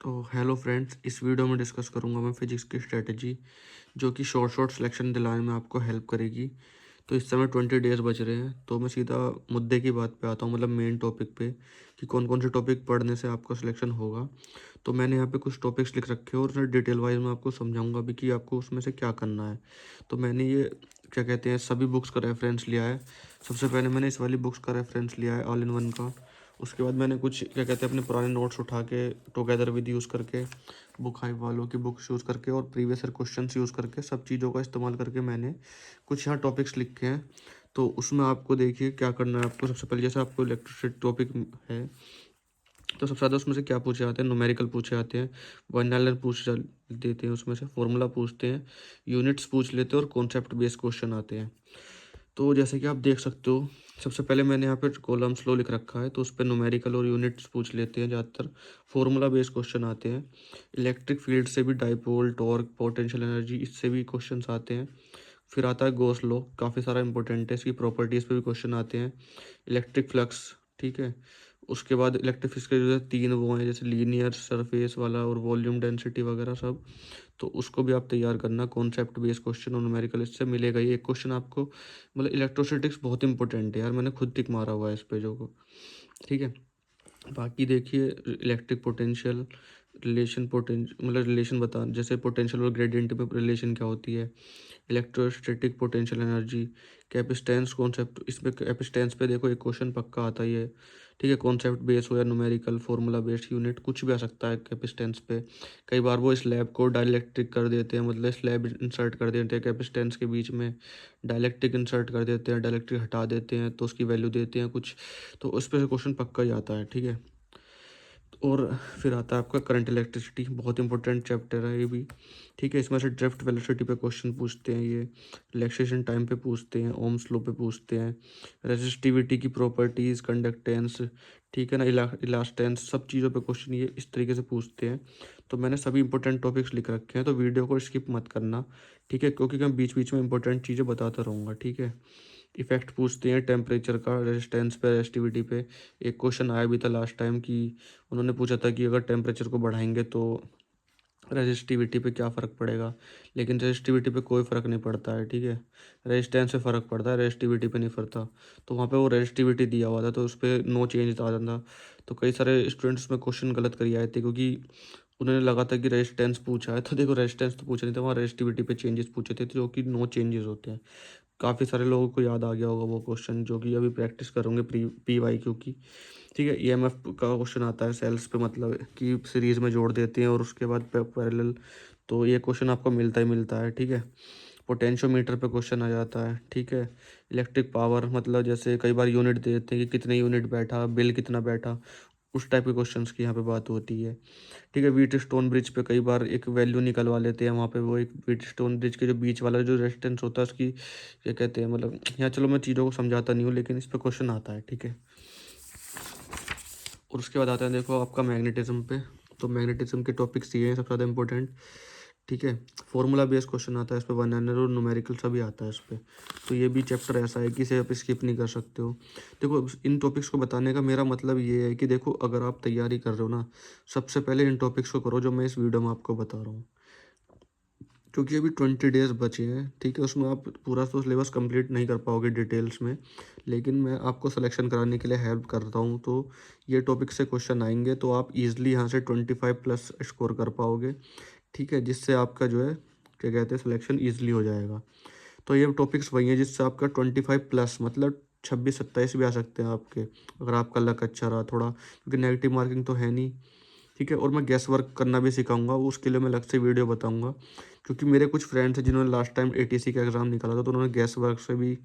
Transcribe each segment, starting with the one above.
तो hello friends, इस video में डिस्कस करूंगा मैं फिजिक्स की स्ट्रेटजी जो कि शॉर्ट सिलेक्शन दिलाने में आपको हेल्प करेगी। तो इस समय 20 डेज बच रहे हैं, तो मैं सीधा मुद्दे की बात पे आता हूँ, मतलब मेन टॉपिक पे कि कौन कौन से टॉपिक पढ़ने से आपको सिलेक्शन होगा। तो मैंने यहाँ पे कुछ टॉपिक्स लिख रखे हैं और उसमें डिटेल वाइज मैं आपको समझाऊंगा भी कि आपको उसमें से क्या करना है। तो मैंने ये क्या कहते हैं सभी बुक्स का रेफरेंस लिया है। सबसे पहले मैंने इस वाली बुक्स का रेफरेंस लिया है, ऑल इन वन का। उसके बाद मैंने कुछ क्या कहते हैं अपने पुराने नोट्स उठा के टुगेदर विद यूज़ करके, बुक हाइप वालों की बुक्स यूज़ करके और प्रीवियस ईयर क्वेश्चंस यूज़ करके, सब चीज़ों का इस्तेमाल करके मैंने कुछ यहाँ टॉपिक्स लिखे हैं। तो उसमें आपको देखिए क्या करना है। आपको सबसे पहले जैसे आपको इलेक्ट्रिसिटी टॉपिक है, तो सबसे ज़्यादा उसमें से क्या पूछे जाते हैं, न्यूमेरिकल पूछे जाते हैं, वन लाइनर पूछ देते हैं, उसमें से फॉर्मूला पूछते हैं, यूनिट्स पूछ लेते हैं और कॉन्सेप्ट बेस्ड क्वेश्चन आते हैं। तो जैसे कि आप देख सकते हो, सबसे पहले मैंने यहाँ पे कॉलम स्लो लिख रखा है, तो उस पर न्यूमेरिकल और यूनिट्स पूछ लेते हैं ज़्यादातर। फॉर्मूला बेस्ड क्वेश्चन आते हैं। इलेक्ट्रिक फील्ड से भी डाइपोल, टॉर्क, पोटेंशियल एनर्जी, इससे भी क्वेश्चंस आते हैं। फिर आता है गॉस लॉ, काफ़ी सारा इंपॉर्टेंट है, इसकी प्रॉपर्टीज़ पे भी क्वेश्चन आते हैं। इलेक्ट्रिक फ्लक्स, ठीक है। उसके बाद इलेक्ट्रिक फ्लक्स के जो है तीन वो हैं, जैसे लीनियर, सरफेस वाला और वॉल्यूम डेंसिटी वगैरह सब। तो उसको भी आप तैयार करना, कॉन्सेप्ट बेस्ड क्वेश्चन और न्यूमेरिकल इससे मिलेगा ही एक क्वेश्चन आपको। मतलब इलेक्ट्रोस्टैटिक्स बहुत इंपॉर्टेंट है यार, मैंने खुद टिक मारा हुआ है इस पेजों को, ठीक है। बाकी देखिए, इलेक्ट्रिक पोटेंशियल, रिलेशन मतलब रिलेशन बता, जैसे पोटेंशियल और ग्रेडियंट में रिलेशन क्या होती है। Electrostatic potential energy, capacitance concept, इसमें कैपेसिटेंस पे देखो एक क्वेश्चन पक्का आता ही है, ठीक है। कॉन्सेप्ट बेस हो या न्यूमेरिकल, फार्मूला बेस्ड, यूनिट, कुछ भी आ सकता है कैपेसिटेंस पे। कई बार वो स्लैब को डाइलेक्ट्रिक कर देते हैं, मतलब स्लैब इंसर्ट कर देते हैं कैपेसिटेंस के बीच में, डाइलेक्ट्रिक इंसर्ट कर देते हैं, डाइलेक्ट्रिक हटा देते हैं तो उसकी वैल्यू देते हैं कुछ। तो उस पर क्वेश्चन पक्का ही आता है, ठीक है। और फिर आता है आपका करंट इलेक्ट्रिसिटी, बहुत इंपॉर्टेंट चैप्टर है ये भी, ठीक है। इसमें से ड्रिफ्ट वेलोसिटी पे क्वेश्चन पूछते हैं, ये रिलैक्सेशन टाइम पे पूछते हैं, ओम्स लॉ पे पूछते हैं, रेजिस्टिविटी की प्रॉपर्टीज़, कंडक्टेंस, ठीक है ना, इलास्टेंस, सब चीज़ों पे क्वेश्चन ये इस तरीके से पूछते हैं। तो मैंने सभी इंपॉर्टेंट टॉपिक्स लिख रखे हैं, तो वीडियो को स्किप मत करना, ठीक है, क्योंकि मैं बीच बीच में इंपॉर्टेंट चीज़ें बताता रहूँगा, ठीक है। इफेक्ट पूछते हैं टेम्परेचर का, रेजिस्टेंस पे, रेजिस्टिविटी पे। एक क्वेश्चन आया भी था लास्ट टाइम कि उन्होंने पूछा था कि अगर टेम्परेचर को बढ़ाएंगे तो रेजिस्टिविटी पे क्या फ़र्क पड़ेगा। लेकिन रेजिस्टिविटी पे कोई फ़र्क नहीं पड़ता है, ठीक है। रेजिस्टेंस पे फ़र्क पड़ता है, रेजिस्टिविटी पे नहीं पड़ता। तो वहाँ पे वो रेजिस्टिविटी दिया हुआ था, तो उस पर नो चेंज आ जाता। तो कई सारे स्टूडेंट्स उसमें क्वेश्चन गलत कर आए थे, क्योंकि उन्होंने लगा था कि रेजिस्टेंस पूछा है, तो देखो रेजिस्टेंस तो पूछा नहीं था, वहाँ रेजिस्टिविटी पे चेंजेस पूछे थे, जो कि नो चेंजेस होते हैं। काफ़ी सारे लोगों को याद आ गया होगा वो क्वेश्चन, जो कि अभी प्रैक्टिस करोगे प्री PYQ की, ठीक है। ईएमएफ का क्वेश्चन आता है सेल्स पे, मतलब कि सीरीज में जोड़ देते हैं और उसके बाद पैरेलल। तो ये क्वेश्चन आपको मिलता ही मिलता है, ठीक है। पोटेंशियोमीटर पे क्वेश्चन आ जाता है, ठीक है। इलेक्ट्रिक पावर, मतलब जैसे कई बार यूनिट दे देते हैं कि कितने यूनिट बैठा, बिल कितना बैठा, उस टाइप के क्वेश्चंस की यहाँ पे बात होती है, ठीक है। व्हीट स्टोन ब्रिज पे कई बार एक वैल्यू निकलवा लेते हैं, वहाँ पे वो एक व्हीट स्टोन ब्रिज के जो बीच वाला जो रेजिस्टेंस होता है उसकी क्या कहते हैं, मतलब यहाँ चलो मैं चीज़ों को समझाता नहीं हूँ, लेकिन इस पर क्वेश्चन आता है, ठीक है। और उसके बाद आता है देखो आपका मैग्नेटिज्म पे। तो मैग्नेटिज्म के टॉपिक्स ये हैं सबसे ज़्यादा इंपॉर्टेंट, ठीक है। फॉर्मूला बेस्ड क्वेश्चन आता है इस पर, वन लाइनर और न्यूमेरिकल सभी आता है इस पर। तो ये भी चैप्टर ऐसा है कि इसे आप स्किप नहीं कर सकते हो। देखो, इन टॉपिक्स को बताने का मेरा मतलब ये है कि देखो, अगर आप तैयारी कर रहे हो ना, सबसे पहले इन टॉपिक्स को करो जो मैं इस वीडियो में आपको बता रहा हूँ, क्योंकि अभी 20 डेज बचे हैं, ठीक है। उसमें आप पूरा तो सिलेबस कंप्लीट नहीं कर पाओगे डिटेल्स में, लेकिन मैं आपको सिलेक्शन कराने के लिए हेल्प करता हूँ। तो ये टॉपिक से क्वेश्चन आएंगे तो आप इजीली यहाँ से 25+ स्कोर कर पाओगे, ठीक है, जिससे आपका जो है क्या कहते हैं सिलेक्शन ईजिली हो जाएगा। तो ये टॉपिक्स वही हैं जिससे आपका 25+ मतलब 26-27 भी आ सकते हैं आपके, अगर आपका लक अच्छा रहा थोड़ा, क्योंकि नेगेटिव मार्किंग तो है नहीं, ठीक है। और मैं गैस वर्क करना भी सिखाऊंगा, उसके लिए मैं अलग से वीडियो बताऊंगा, क्योंकि मेरे कुछ फ्रेंड्स हैं जिन्होंने लास्ट टाइम ATC का एग्ज़ाम निकाला था, तो उन्होंने गैस वर्क से भी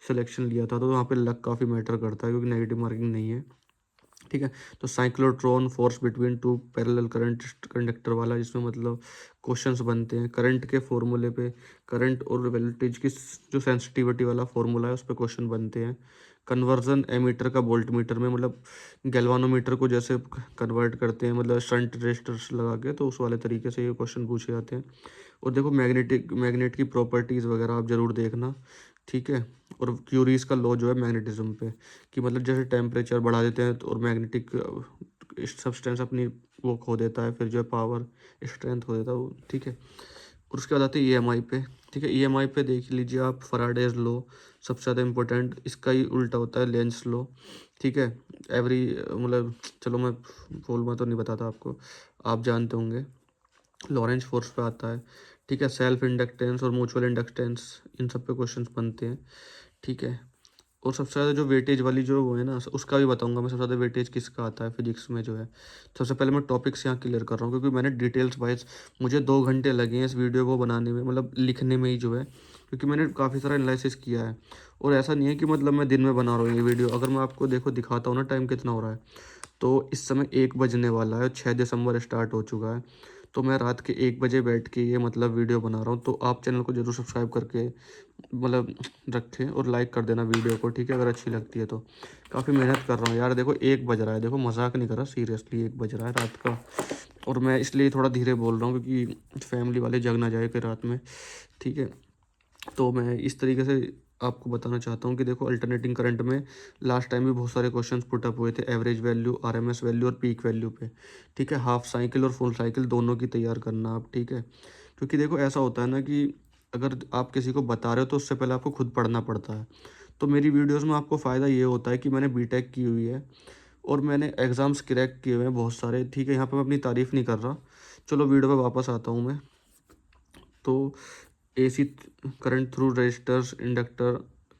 सिलेक्शन लिया था। तो वहाँ पे लक काफ़ी मैटर करता है, क्योंकि नेगेटिव मार्किंग नहीं है, ठीक है। तो cyclotron, force between two parallel current conductor वाला, जिसमें मतलब क्वेश्चंस बनते हैं करंट के फॉर्मूले पे, करंट और वोल्टेज की जो सेंसिटिविटी वाला फॉर्मूला है उस पर क्वेश्चन बनते हैं। कन्वर्जन एमीटर का वोल्ट मीटर में, मतलब गैल्वानोमीटर को जैसे कन्वर्ट करते हैं, मतलब शंट रेजिस्टर्स लगा के, तो उस वाले तरीके से ये क्वेश्चन पूछे जाते हैं। और देखो, मैग्नेट की प्रॉपर्टीज़ वगैरह आप ज़रूर देखना, ठीक है। और क्यूरीज का लॉ जो है मैग्नेटिज्म पे, कि मतलब जैसे टेम्परेचर बढ़ा देते हैं तो और मैग्नेटिक सब्सटेंस अपनी वो खो देता है, फिर जो है पावर स्ट्रेंथ खो देता है वो, ठीक है। और उसके बाद आते हैं ईएमआई पे, ठीक है। ईएमआई पे देख लीजिए आप, फैराडेज लॉ सबसे ज़्यादा इंपॉर्टेंट, इसका ही उल्टा होता है लेंस लॉ, ठीक है। एवरी मतलब चलो मैं फॉर्मूला तो नहीं बताता आपको, आप जानते होंगे। लॉरेंज फोर्स पे आता है, ठीक है। सेल्फ इंडक्टेंस और म्यूचुअल इंडक्टेंस, इन सब पे क्वेश्चंस बनते हैं, ठीक है। और सबसे ज़्यादा जो वेटेज वाली जो वो है ना, उसका भी बताऊंगा मैं, सबसे ज़्यादा वेटेज किसका आता है फिजिक्स में जो है। सबसे पहले मैं टॉपिक्स यहाँ क्लियर कर रहा हूँ, क्योंकि मैंने डिटेल्स वाइज, मुझे 2 घंटे लगे हैं इस वीडियो को बनाने में, मतलब लिखने में ही जो है, क्योंकि मैंने काफ़ी सारा एनालिसिस किया है। और ऐसा नहीं है कि मतलब मैं दिन में बना रहा हूँ ये वीडियो। अगर मैं आपको देखो दिखाता हूँ ना टाइम कितना हो रहा है, तो इस समय 1 बजने वाला है, 6 दिसंबर स्टार्ट हो चुका है। तो मैं रात के 1 बजे बैठ के ये मतलब वीडियो बना रहा हूँ। तो आप चैनल को जरूर सब्सक्राइब करके मतलब रखें और लाइक कर देना वीडियो को, ठीक है, अगर अच्छी लगती है तो। काफ़ी मेहनत कर रहा हूँ यार, देखो 1 बज रहा है, देखो मजाक नहीं कर रहा, सीरियसली 1 बज रहा है रात का। और मैं इसलिए थोड़ा धीरे बोल रहा हूँ, क्योंकि फैमिली वाले जग ना जाए कि रात में, ठीक है। तो मैं इस तरीके से आपको बताना चाहता हूँ कि देखो अल्टरनेटिंग करंट में लास्ट टाइम भी बहुत सारे क्वेश्चंस पुट अप हुए थे, एवरेज वैल्यू, आरएमएस वैल्यू और पीक वैल्यू पे, ठीक है। हाफ साइकिल और फुल साइकिल दोनों की तैयार करना आप, ठीक है। क्योंकि देखो ऐसा होता है ना कि अगर आप किसी को बता रहे हो तो उससे पहले आपको खुद पढ़ना पड़ता है। तो मेरी वीडियोज़ में आपको फ़ायदा ये होता है कि मैंने बीटेक की हुई है और मैंने एग्ज़ाम्स क्रैक किए हुए हैं बहुत सारे, ठीक है। यहाँ पर मैं अपनी तारीफ़ नहीं कर रहा। चलो वीडियो पे वापस आता हूँ मैं। तो AC current through resistors, inductor,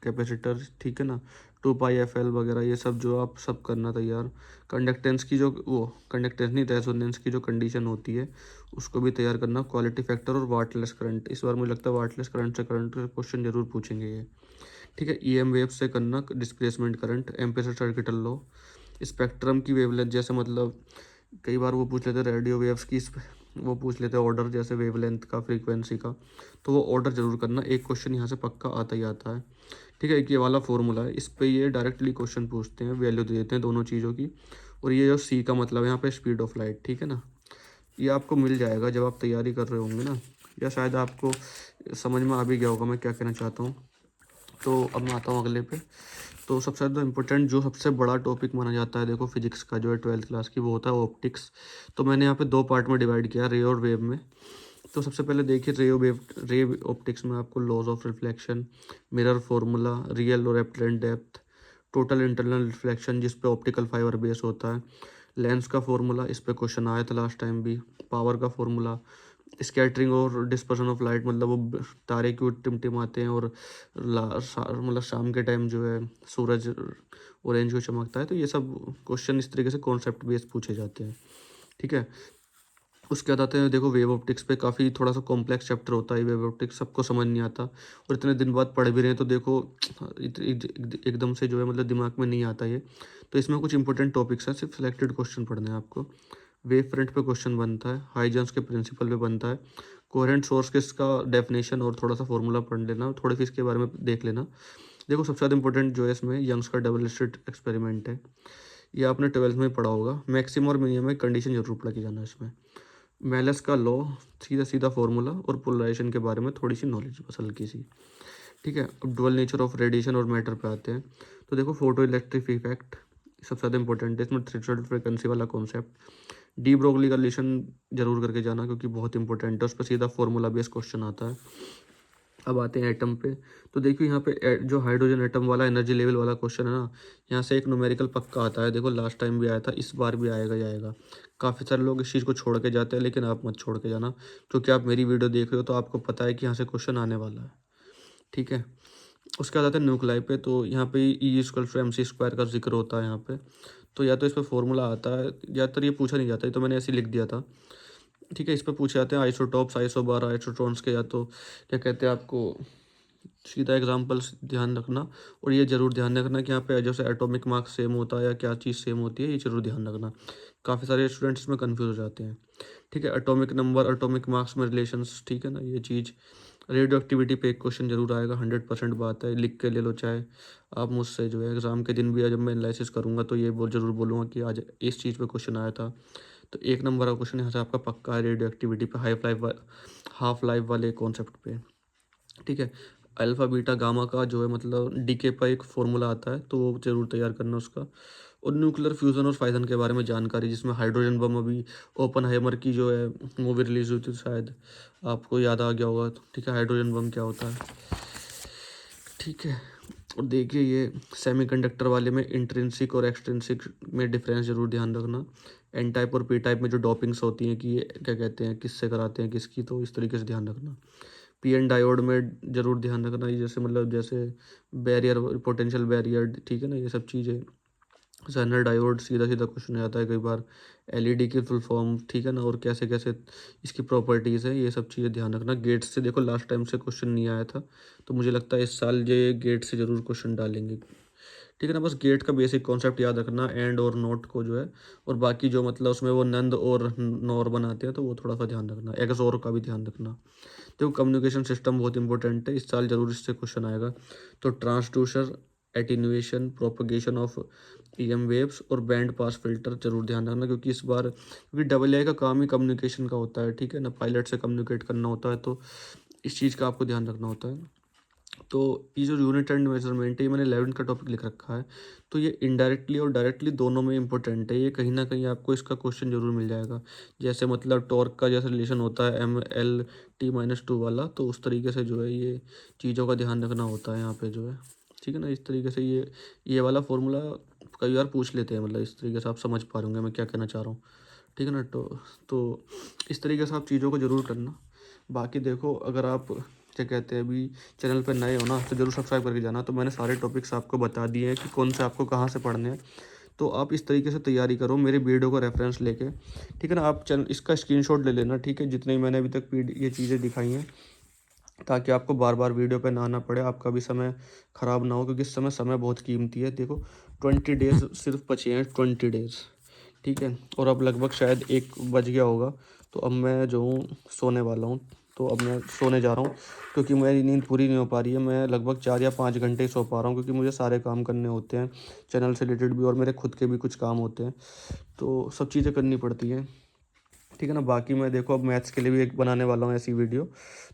capacitor, ठीक है ना, 2 पाई FL वगैरह, ये सब जो आप सब करना तैयार। कंडक्टेंस की जो वो कंडक्टेंस नहीं, रेजोनेंस की जो कंडीशन होती है उसको भी तैयार करना। क्वालिटी फैक्टर और वाटलेस करंट, इस बार मुझे लगता है वाटलेस करंट से करंट क्वेश्चन जरूर पूछेंगे ये, ठीक है। ईएम वेव से करना displacement current, ampere circuital law, spectrum की वेवलेंथ, जैसे मतलब कई बार वो पूछ लेते हैं रेडियो वेव्स की, वो पूछ लेते हैं ऑर्डर, जैसे वेवलेंथ का, फ्रीक्वेंसी का, तो वो ऑर्डर जरूर करना। एक क्वेश्चन यहाँ से पक्का आता ही आता है, ठीक है। एक ये वाला फॉर्मूला है, इस पे ये डायरेक्टली क्वेश्चन पूछते हैं, वैल्यू दे देते हैं दोनों चीज़ों की। और ये जो सी का मतलब है यहाँ पे स्पीड ऑफ लाइट, ठीक है ना, ये आपको मिल जाएगा जब आप तैयारी कर रहे होंगे ना, या शायद आपको समझ में आ भी गया होगा मैं क्या कहना चाहता हूँ। तो अब मैं आता हूँ अगले पे। तो सबसे ज़्यादा इम्पोर्टेंट जो सबसे बड़ा टॉपिक माना जाता है देखो फिजिक्स का, जो है 12th क्लास की, वो होता है ऑप्टिक्स। तो मैंने यहाँ पे 2 पार्ट में डिवाइड किया, रे और वेव में। तो सबसे पहले देखिए रे ऑप्टिक्स में आपको laws of reflection, mirror formula, real और apparent depth, total internal reflection जिस पे ऑप्टिकल फाइबर बेस होता है, लेंस का फॉर्मूला, इस पे क्वेश्चन आया था लास्ट टाइम भी, पावर का फॉर्मूला, स्कैटरिंग और डिस्पर्सन ऑफ लाइट, मतलब वो तारे क्यों टिमटिमाते हैं और मतलब शाम के टाइम जो है सूरज ऑरेंज क्यों चमकता है। तो ये सब क्वेश्चन इस तरीके से कॉन्सेप्ट बेस्ड पूछे जाते हैं, ठीक है। उसके बाद आते हैं देखो वेव ऑप्टिक्स पे, काफ़ी थोड़ा सा कॉम्प्लेक्स चैप्टर होता है वेव ऑप्टिक्स, सबको समझ नहीं आता, और इतने दिन बाद पढ़ भी रहे हैं तो देखो एकदम से जो है मतलब दिमाग में नहीं आता ये। तो इसमें कुछ इंपॉर्टेंट टॉपिक्स हैं, सिर्फ सिलेक्टेड क्वेश्चन पढ़ने हैं आपको। वेव फ्रंट पे क्वेश्चन बनता है, हाइजेंस के प्रिंसिपल पे बनता है, कोहेरेंट सोर्स के इसका डेफिनेशन और थोड़ा सा फॉर्मूला पढ़ लेना, थोड़े फिर इसके बारे में देख लेना। देखो सबसे ज़्यादा इंपॉर्टेंट जो है इसमें यंग्स का डबल स्लिट एक्सपेरिमेंट है, ये आपने 12th में पढ़ा होगा। मैक्सिमम और मिनिमम में कंडीशन जरूर पढ़ के जाना है इसमें। मेलस का लॉ, सीधा सीधा फॉर्मूला, और पोलराइजेशन के बारे में थोड़ी सी नॉलेज बस हल्की सी, ठीक है। अब डुअल नेचर ऑफ रेडिएशन और मैटर पे आते हैं। तो देखो फोटो इलेक्ट्रिक इफेक्ट सबसे ज़्यादा इंपॉर्टेंट है इसमें, थ्रेशोल्ड फ्रिक्वेंसी वाला कॉन्सेप्ट। डी ब्रोगली का रिलेशन जरूर करके जाना, क्योंकि बहुत इंपॉर्टेंट है, उस पर सीधा फॉर्मूला बेस्ड क्वेश्चन आता है। अब आते हैं एटम पे। तो देखिए यहाँ पे जो हाइड्रोजन एटम वाला एनर्जी लेवल वाला क्वेश्चन है ना, यहाँ से एक न्यूमेरिकल पक्का आता है। देखो लास्ट टाइम भी आया था, इस बार भी आएगा ही आएगा। काफ़ी सारे लोग इस चीज़ को छोड़ के जाते हैं, लेकिन आप मत छोड़ के जाना, क्योंकि आप मेरी वीडियो देख रहे हो तो आपको पता है कि यहाँ से क्वेश्चन आने वाला है, ठीक है। उसके बाद आते हैं न्यूक्लाई पे। तो यहाँ पे E=mc² का जिक्र होता है यहाँ पे। तो या तो इस पर फॉर्मूला आता है, ज़्यादातर ये पूछा नहीं जाता, ये तो मैंने ऐसे ही लिख दिया था, ठीक है। इस पर पूछे जाते हैं आइसोटॉप्स, आइसोबार, आइसोट्रॉन्स के, या तो क्या कहते हैं आपको, सीधा एग्जांपल्स ध्यान रखना। और ये जरूर ध्यान रखना कि यहाँ पे जैसे एटॉमिक मार्क्स सेम होता है या क्या चीज़ सेम होती है, ये जरूर ध्यान रखना। काफ़ी सारे स्टूडेंट्स इसमें कंफ्यूज हो जाते हैं, ठीक है। एटॉमिक नंबर, एटॉमिक मार्क्स में रिलेशंस, ठीक है ना, ये चीज़। रेडियो एक्टिविटी पे एक क्वेश्चन जरूर आएगा, 100% बात है, लिख के ले लो चाहे आप मुझसे, जो है एग्जाम के दिन भी जब मैं एनालिसिस करूँगा तो ये जरूर बोलूँगा कि आज इस चीज़ पे क्वेश्चन आया था। तो 1 नंबर का क्वेश्चन यहाँ से आपका पक्का है रेडियो एक्टिविटी पे, हाफ लाइफ वाले कॉन्सेप्ट पे, ठीक है। अल्फ़ा बीटा गामा का जो है मतलब डीके पर एक फॉर्मूला आता है, तो वो जरूर तैयार करना उसका। और न्यूक्लियर फ्यूज़न और फाइजन के बारे में जानकारी, जिसमें हाइड्रोजन बम अभी ओपनहाइमर की जो है मूवी रिलीज़ हुई थी, शायद आपको याद आ गया होगा। ठीक है, हाइड्रोजन बम क्या होता है। ठीक है, और देखिए ये सेमीकंडक्टर वाले में इंट्रिंसिक और एक्सट्रिंसिक में डिफरेंस ज़रूर ध्यान रखना। एन टाइप और पी टाइप में जो डोपिंग्स होती हैं कि ये क्या कहते हैं, किससे कराते हैं किसकी, तो इस तरीके से ध्यान रखना। पी एन डायोड में ज़रूर ध्यान रखना, ये जैसे मतलब जैसे बैरियर, पोटेंशियल बैरियर, ठीक है ना, ये सब चीज़ें। जेनर डायोड सीधा सीधा क्वेश्चन आता है कई बार। एलईडी की फुल फॉर्म, ठीक है ना, और कैसे कैसे इसकी प्रॉपर्टीज़ है, ये सब चीज़ें ध्यान रखना। गेट से देखो लास्ट टाइम से क्वेश्चन नहीं आया था, तो मुझे लगता है इस साल ये गेट से ज़रूर क्वेश्चन डालेंगे। ठीक है ना, बस गेट का बेसिक कॉन्सेप्ट याद रखना, एंड और नोट को जो है, और बाकी जो मतलब उसमें वो नंद और नॉर बनाते हैं तो वो थोड़ा सा ध्यान रखना, एक्सोर का भी ध्यान रखना। देखो कम्युनिकेशन सिस्टम बहुत इंपॉर्टेंट है, इस साल जरूर इससे क्वेश्चन आएगा। तो transducer, attenuation, propagation of EM waves और बैंड पास फिल्टर जरूर ध्यान रखना, क्योंकि इस बार क्योंकि डबल ए का काम ही कम्युनिकेशन का होता है। ठीक है ना, पायलट से कम्युनिकेट करना होता है, तो इस चीज़ का आपको ध्यान रखना होता है। तो ये जो यूनिट एंड मेजरमेंट है, ये मैंने 11th का टॉपिक लिख रखा है, तो ये इनडायरेक्टली और डायरेक्टली दोनों में इंपॉर्टेंट है। ये कहीं ना कहीं आपको इसका क्वेश्चन जरूर मिल जाएगा। जैसे मतलब टॉर्क का जैसे रिलेशन होता है ML T-2 वाला, तो उस तरीके से जो है ये चीज़ों का ध्यान रखना होता है यहाँ पे जो है। ठीक है ना, इस तरीके से ये वाला फॉर्मूला कई बार पूछ लेते हैं, मतलब इस तरीके से आप समझ पा रहे होंगे मैं क्या कहना चाह रहा हूँ। ठीक है ना, तो इस तरीके से आप चीज़ों को ज़रूर करना। बाकी देखो, अगर आप क्या कहते हैं अभी चैनल पर नए हो ना, तो ज़रूर सब्सक्राइब करके जाना। तो मैंने सारे टॉपिक्स आपको बता दिए हैं कि कौन से आपको कहाँ से पढ़ने हैं, तो आप इस तरीके से तैयारी करो मेरे वीडियो को रेफरेंस लेके। ठीक है ना, आप चैनल इसका स्क्रीनशॉट ले लेना। ठीक है, जितने मैंने अभी तक ये चीज़ें दिखाई हैं, ताकि आपको बार बार वीडियो पे ना आना पड़े, आपका भी समय ख़राब ना हो, क्योंकि इस समय बहुत कीमती है। देखो 20 डेज़ सिर्फ बचे हैं, 20 डेज़। ठीक है, और अब लगभग शायद 1 बज गया होगा, तो अब मैं जो हूँ सोने वाला हूँ। तो अब मैं सोने जा रहा हूँ, क्योंकि मेरी नींद पूरी नहीं हो पा रही है। मैं लगभग 4 या 5 घंटे ही सो पा रहा हूँ, क्योंकि मुझे सारे काम करने होते हैं, चैनल से रिलेटेड भी और मेरे खुद के भी कुछ काम होते हैं, तो सब चीज़ें करनी पड़ती हैं। ठीक है ना, बाकी मैं देखो अब मैथ्स के लिए भी एक बनाने वाला हूँ ऐसी वीडियो।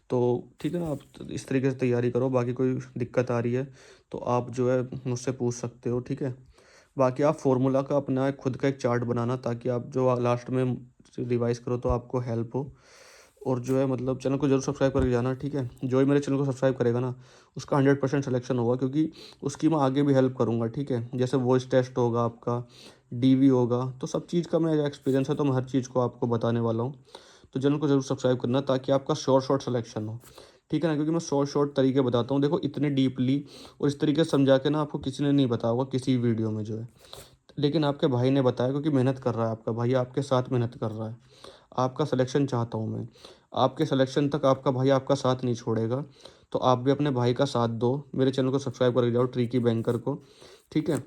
तो ठीक है ना, आप इस तरीके से तैयारी करो। बाकी कोई दिक्कत आ रही है तो आप जो है मुझसे पूछ सकते हो। ठीक है, बाकी आप फार्मूला का अपना एक खुद का एक चार्ट बनाना, ताकि आप जो लास्ट में रिवाइज करो तो आपको हेल्प हो। और जो है मतलब चैनल को जरूर सब्सक्राइब करके जाना। ठीक है, जो ही मेरे चैनल को सब्सक्राइब करेगा ना, उसका 100% सिलेक्शन होगा, क्योंकि उसकी मैं आगे भी हेल्प करूँगा। ठीक है, जैसे वॉइस टेस्ट होगा आपका, डीवी होगा, तो सब चीज़ का मेरा एक्सपीरियंस है, तो मैं हर चीज़ को आपको बताने वाला हूँ। तो चैनल को जरूर सब्सक्राइब करना, ताकि आपका शॉर्ट सिलेक्शन हो। ठीक है ना, क्योंकि मैं शॉर्ट तरीके बताता हूँ। देखो इतने डीपली और इस तरीके से समझा के ना आपको किसी ने नहीं बताया होगा किसी वीडियो में जो है, लेकिन आपके भाई ने बताया, क्योंकि मेहनत कर रहा है आपका भाई, आपके साथ मेहनत कर रहा है। आपका सिलेक्शन चाहता हूँ मैं, आपके सिलेक्शन तक आपका भाई आपका साथ नहीं छोड़ेगा। तो आप भी अपने भाई का साथ दो, मेरे चैनल को सब्सक्राइब करके जाओ, ट्रिकी बैंकर को। ठीक है,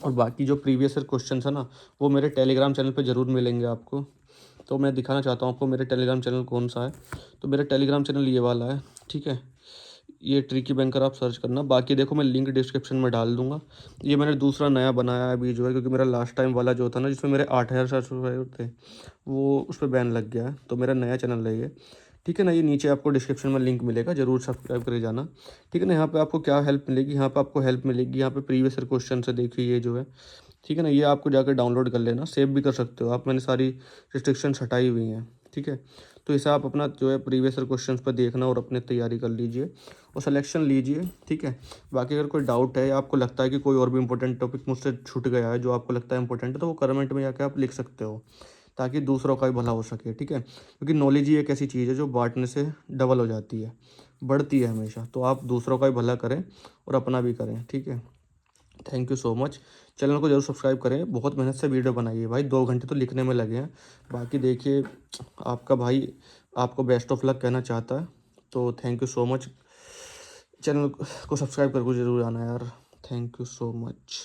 और बाकी जो प्रीवियस ईयर क्वेश्चन है ना, वो मेरे टेलीग्राम चैनल पे ज़रूर मिलेंगे आपको। तो मैं दिखाना चाहता हूँ आपको मेरे टेलीग्राम चैनल कौन सा है। तो मेरा टेलीग्राम चैनल ये वाला है। ठीक है, ये ट्रिकी बैंकर आप सर्च करना। बाकी देखो मैं लिंक डिस्क्रिप्शन में डाल दूंगा। ये मैंने दूसरा नया बनाया है अभी जो है, क्योंकि मेरा लास्ट टाइम वाला जो था ना, जिसमें मेरे 8,000 सब्सक्राइबर थे, वो उस पर बैन लग गया है। तो मेरा नया चैनल है ये। ठीक है ना, ये नीचे आपको डिस्क्रिप्शन में लिंक मिलेगा, जरूर सब्सक्राइब करके जाना। ठीक है ना, यहाँ पे आपको क्या हेल्प मिलेगी, यहाँ पे आपको हेल्प मिलेगी, यहाँ पे प्रीवियस ईयर क्वेश्चन से देखिए ये जो है। ठीक है ना, ये आपको जाकर डाउनलोड कर लेना, सेव भी कर सकते हो आप, मैंने सारी रिस्ट्रिक्शंस हटाई हुई हैं। ठीक है, तो इसे आप अपना जो है प्रीवियस ईयर क्वेश्चंस पर देखना और अपने तैयारी कर लीजिए और सिलेक्शन लीजिए। ठीक है, बाकी अगर कोई डाउट है या आपको लगता है कि कोई और भी इंपॉर्टेंट टॉपिक मुझसे छूट गया है जो आपको लगता है इंपॉर्टेंट है, तो वो कमेंट में जाकर आप लिख सकते हो, ताकि दूसरों का भी भला हो सके। ठीक है, क्योंकि नॉलेज ही एक ऐसी चीज़ है जो बांटने से डबल हो जाती है, बढ़ती है हमेशा। तो आप दूसरों का भी भला करें और अपना भी करें। ठीक है, thank you so much. Channel को जरूर सब्सक्राइब करें, बहुत मेहनत से वीडियो बनाई है भाई, 2 घंटे तो लिखने में लगे हैं। बाकी देखिए, आपका भाई आपको बेस्ट ऑफ लक कहना चाहता है। तो thank you so much, channel को सब्सक्राइब करके जरूर आना यार। Thank you so much.